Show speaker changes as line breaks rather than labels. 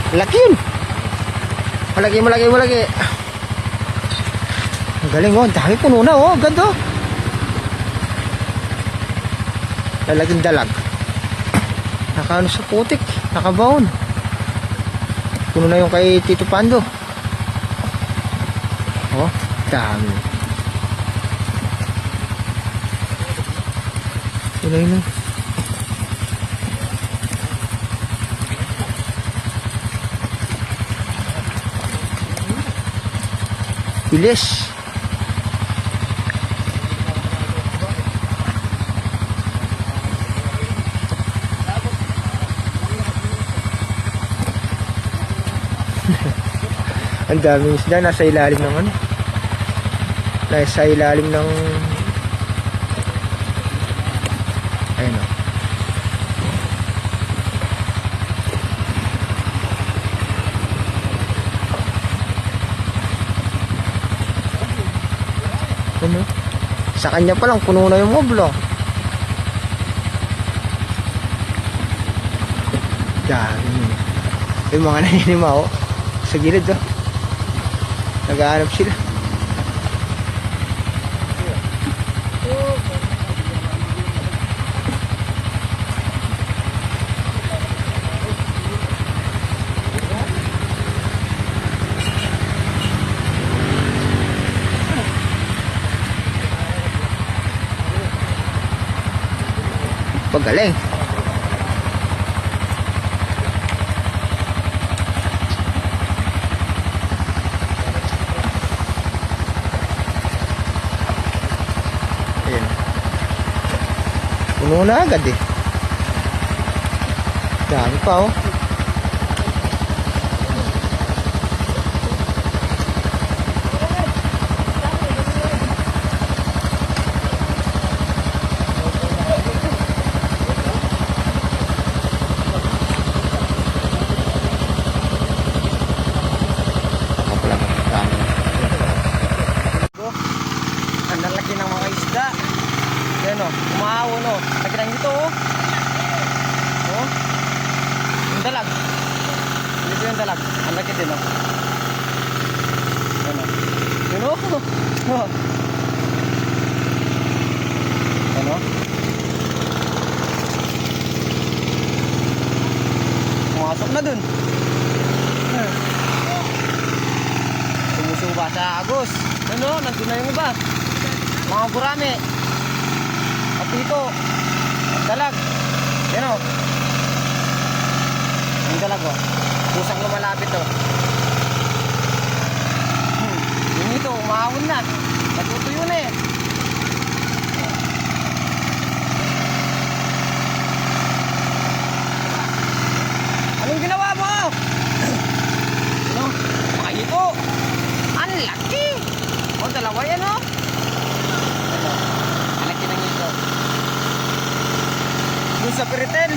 Laki yun. Malaki. Ang galing oh. Ang dami puno na oh. Ganda oh. Lalaging dalag. Nakaano sa putik. Nakabaon. Puno na yung kay Tito Pando. Oh, dami. Yun. Bilis. Ang daming isda nasa ilalim ng ano. Nasa ilalim ng ayun o. Ano? Sa kanya pa lang puno na yung moblong. Dami. Yung mga naninima o. Sa gilid o. Naghahanap sila. Pagaling. Ayan. Puno na agad eh. Dami pa oh. Ang lalaki ng mga isda. Yan o, umahon o. Laki lang dito o. O. Yung dalag. Dito yung dalag. Ang laki din o. Yan o. Yun o. Yan o. Pumasok na dun. Sumusuba sa agos. Ano, nandun na yung iba. Mga gurami. Kapito. Dalag. Yan o. Yung dalag o. Pusang lumalapit o. Yung ito, umahon na. Natutuyo na eh. Anong ginawa mo? Ano? Mga ito. Ang laki. O, dalawa yan o. Ano? Malaki ng ito. Doon sa Piritel.